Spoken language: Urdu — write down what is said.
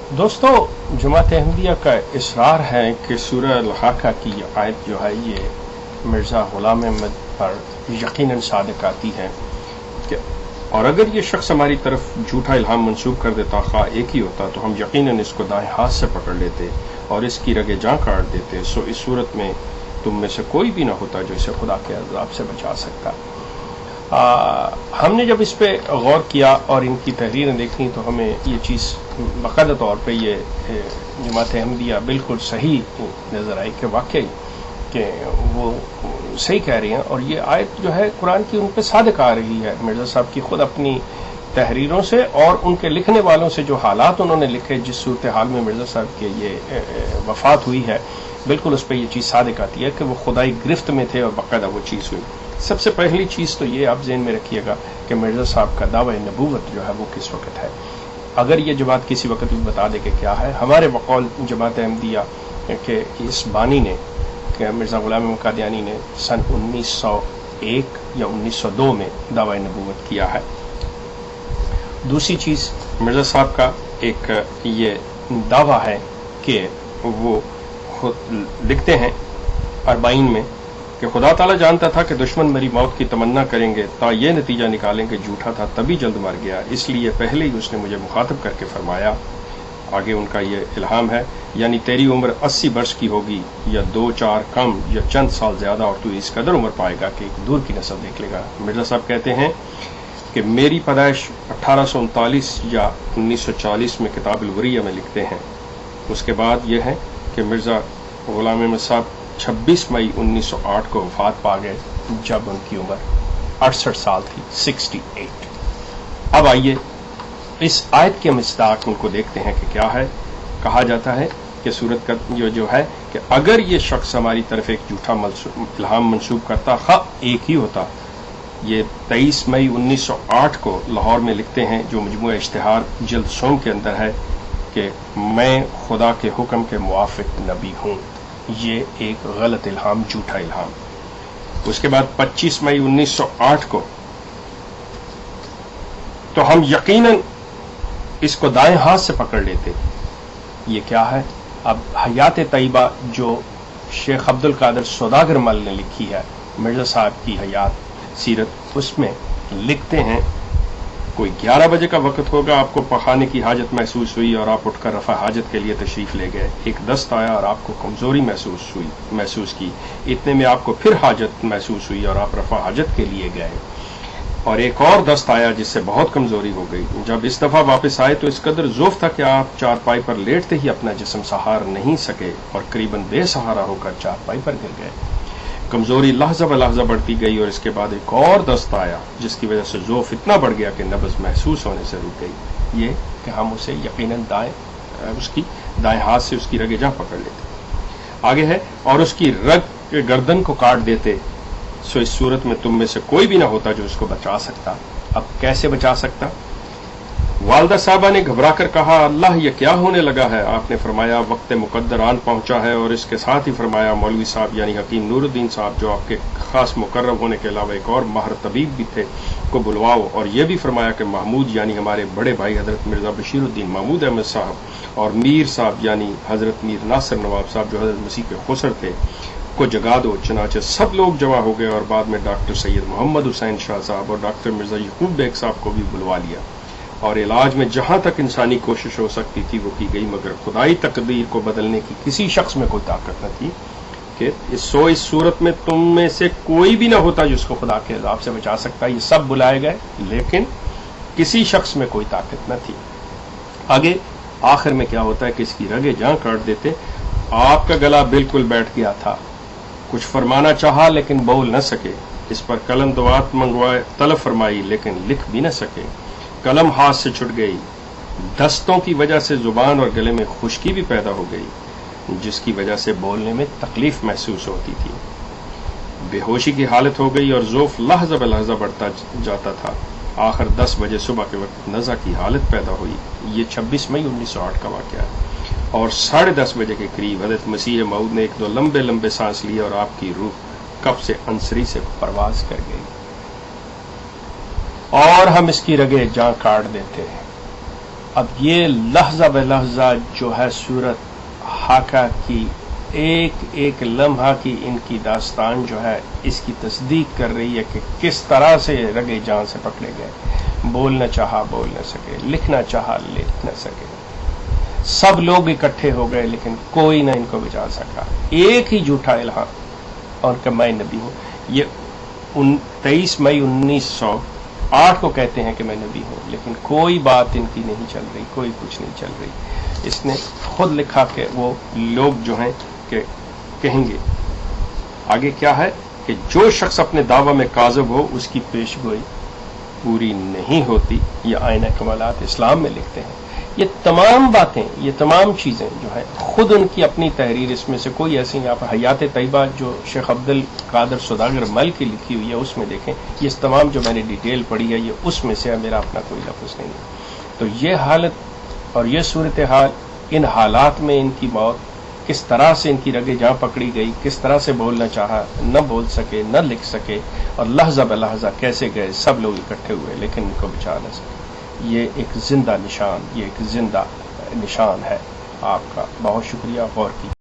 دوستو، جماعت احمدیہ کا اصرار ہے کہ سورہ الحاقہ کی یہ آیت جو ہے یہ مرزا غلام احمد پر یقیناً صادق آتی ہے کہ اور اگر یہ شخص ہماری طرف جھوٹا الہام منسوب کر دیتا، خواہ ایک ہی ہوتا، تو ہم یقیناً اس کو دائیں ہاتھ سے پکڑ لیتے اور اس کی رگیں جاں کاٹ دیتے۔ سو اس صورت میں تم میں سے کوئی بھی نہ ہوتا جو اسے خدا کے عذاب سے بچا سکتا۔ ہم نے جب اس پہ غور کیا اور ان کی تحریریں دیکھی تو ہمیں یہ چیز باقاعدہ طور پہ یہ جماعت احمدیہ بالکل صحیح نظر آئی کہ واقعی کہ وہ صحیح کہہ رہی ہیں، اور یہ آیت جو ہے قرآن کی ان پہ صادق آ رہی ہے۔ مرزا صاحب کی خود اپنی تحریروں سے اور ان کے لکھنے والوں سے جو حالات انہوں نے لکھے، جس صورتحال میں مرزا صاحب کی یہ وفات ہوئی ہے، بالکل اس پہ یہ چیز صادق آتی ہے کہ وہ خدائی گرفت میں تھے اور باقاعدہ وہ چیز ہوئی۔ سب سے پہلی چیز تو یہ آپ ذہن میں رکھیے گا کہ مرزا صاحب کا دعوی نبوت جو ہے وہ کس وقت ہے۔ اگر یہ جماعت کسی وقت بھی بتا دے کہ کیا ہے، ہمارے بقول جماعت احمدیہ کہ اس بانی نے کہ مرزا غلام احمد قادیانی نے سن 1901 یا 1902 میں دعوی نبوت کیا ہے۔ دوسری چیز، مرزا صاحب کا ایک یہ دعویٰ ہے کہ وہ خود لکھتے ہیں 40 میں کہ خدا تعالیٰ جانتا تھا کہ دشمن میری موت کی تمنا کریں گے تا یہ نتیجہ نکالیں کہ جھوٹا تھا تبھی جلد مر گیا، اس لیے پہلے ہی اس نے مجھے مخاطب کر کے فرمایا۔ آگے ان کا یہ الہام ہے، یعنی تیری عمر 80 برس کی ہوگی یا 2-4 کم یا چند سال زیادہ، اور تو اس قدر عمر پائے گا کہ ایک دور کی نسل دیکھ لے گا۔ مرزا صاحب کہتے ہیں کہ میری پیدائش 1839 یا 1940 میں کتاب الوریہ میں لکھتے ہیں۔ اس کے بعد یہ ہے کہ مرزا غلام احمد صاحب 26 مئی 1908 کو وفات پا گئے جب ان کی عمر 68 سال تھی، 68۔ اب آئیے اس آیت کے مصداق ان کو دیکھتے ہیں کہ کیا ہے۔ کہا جاتا ہے کہ صورت کا جو ہے کہ اگر یہ شخص ہماری طرف ایک جھوٹا الہام منسوب کرتا، خواہ ایک ہی ہوتا۔ یہ 23 مئی 1908 کو لاہور میں لکھتے ہیں، جو مجموعہ اشتہار جلد سوم کے اندر ہے کہ میں خدا کے حکم کے موافق نبی ہوں۔ یہ ایک غلط الہام، جھوٹا الہام۔ اس کے بعد 25 مئی 1908 کو تو ہم یقیناً اس کو دائیں ہاتھ سے پکڑ لیتے۔ یہ کیا ہے؟ اب حیات طیبہ جو شیخ عبد القادر سوداگر مل نے لکھی ہے، مرزا صاحب کی حیات سیرت، اس میں لکھتے ہیں کوئی 11 بجے کا وقت ہوگا، آپ کو پخانے کی حاجت محسوس ہوئی اور آپ اٹھ کر رفع حاجت کے لیے تشریف لے گئے۔ ایک دست آیا اور آپ کو کمزوری محسوس کی، اتنے میں آپ کو پھر حاجت محسوس ہوئی اور آپ رفع حاجت کے لیے گئے، اور ایک اور دست آیا جس سے بہت کمزوری ہو گئی۔ جب اس دفعہ واپس آئے تو اس قدر ضعف تھا کہ آپ چارپائی پر لیٹتے ہی اپنا جسم سہار نہیں سکے اور قریباً بے سہارا ہو کر چارپائی پر گر گئے۔ کمزوری لحظہ بلحظہ بڑھتی گئی اور اس کے بعد ایک اور دست آیا جس کی وجہ سے ضعف اتنا بڑھ گیا کہ نبض محسوس ہونے سے رک گئی۔ یہ کہ ہم اسے یقیناً اس کی دائیں ہاتھ سے اس کی رگیں جاں پکڑ لیتے۔ آگے ہے، اور اس کی رگ گردن کو کاٹ دیتے، سو اس صورت میں تم میں سے کوئی بھی نہ ہوتا جو اس کو بچا سکتا۔ اب کیسے بچا سکتا؟ والدہ صاحبہ نے گھبرا کر کہا، اللہ یہ کیا ہونے لگا ہے؟ آپ نے فرمایا وقت مقدر آن پہنچا ہے، اور اس کے ساتھ ہی فرمایا مولوی صاحب یعنی حکیم نور الدین صاحب جو آپ کے خاص مقرب ہونے کے علاوہ ایک اور ماہر طبیب بھی تھے کو بلواؤ، اور یہ بھی فرمایا کہ محمود یعنی ہمارے بڑے بھائی حضرت مرزا بشیر الدین محمود احمد صاحب اور میر صاحب یعنی حضرت میر ناصر نواب صاحب جو حضرت مسیح کے خسر تھے کو جگا دو۔ چنانچہ سب لوگ جمع ہو گئے اور بعد میں ڈاکٹر سید محمد حسین شاہ صاحب اور ڈاکٹر مرزا یعقوب بیگ صاحب کو بھی بلوا لیا، اور علاج میں جہاں تک انسانی کوشش ہو سکتی تھی وہ کی گئی، مگر خدائی تقدیر کو بدلنے کی کسی شخص میں کوئی طاقت نہ تھی کہ اس صورت میں تم میں سے کوئی بھی نہ ہوتا جس کو خدا کے عذاب سے بچا سکتا۔ یہ سب بلائے گئے لیکن کسی شخص میں کوئی طاقت نہ تھی۔ آگے آخر میں کیا ہوتا ہے کہ اس کی رگیں جاں کاٹ دیتے۔ آپ کا گلا بالکل بیٹھ گیا تھا، کچھ فرمانا چاہا لیکن بول نہ سکے، اس پر قلم دعات منگوائے طلب فرمائی لیکن لکھ بھی نہ سکے، قلم ہاتھ سے چھٹ گئی، دستوں کی وجہ سے زبان اور گلے میں خشکی بھی پیدا ہو گئی جس کی وجہ سے بولنے میں تکلیف محسوس ہوتی تھی، بے ہوشی کی حالت ہو گئی اور ضعف لحظہ بلحظہ بڑھتا جاتا تھا۔ آخر 10 بجے صبح کے وقت نزع کی حالت پیدا ہوئی۔ یہ 26 مئی 1908 کا واقعہ ہے، اور 10:30 بجے کے قریب حضرت مسیح موعود نے 1-2 لمبے لمبے سانس لیے اور آپ کی روح کب سے انصری سے پرواز کر گئی، اور ہم اس کی رگیں جاں کاٹ دیتے ہیں۔ اب یہ لحظہ بہ لحظہ جو ہے صورت حاقہ کی ایک ایک لمحہ کی ان کی داستان جو ہے اس کی تصدیق کر رہی ہے کہ کس طرح سے رگے جان سے پکڑے گئے، بولنا چاہا بول نہ سکے، لکھنا چاہا لکھ نہ سکے، سب لوگ اکٹھے ہو گئے لیکن کوئی نہ ان کو بچا سکا، ایک ہی جھوٹا الہام اور کہ میں نبی ہوں۔ یہ 23 مئی 1908 کو کہتے ہیں کہ میں نبی ہوں، لیکن کوئی بات ان کی نہیں چل رہی، کوئی کچھ نہیں چل رہی۔ اس نے خود لکھا کہ وہ لوگ جو ہیں کہ کہیں گے آگے کیا ہے کہ جو شخص اپنے دعوی میں کاذب ہو اس کی پیش گوئی پوری نہیں ہوتی، یہ آئینہ کمالات اسلام میں لکھتے ہیں۔ یہ تمام باتیں، یہ تمام چیزیں جو ہیں خود ان کی اپنی تحریر، اس میں سے کوئی ایسی نہیں۔ آپ حیات طیبہ جو شیخ عبد القادر سوداگر مل کی لکھی ہوئی ہے اس میں دیکھیں، یہ تمام جو میں نے ڈیٹیل پڑھی ہے یہ اس میں سے ہے، میرا اپنا کوئی لفظ نہیں ہے۔ تو یہ حالت اور یہ صورتحال، ان حالات میں ان کی موت، کس طرح سے ان کی رگیں جہاں پکڑی گئی، کس طرح سے بولنا چاہا، نہ بول سکے، نہ لکھ سکے، اور لحظہ بہ لحظہ کیسے گئے، سب لوگ اکٹھے ہوئے لیکن ان کو بچا نہ سکے۔ یہ ایک زندہ نشان، یہ ایک زندہ نشان ہے۔ آپ کا بہت شکریہ، غور کی۔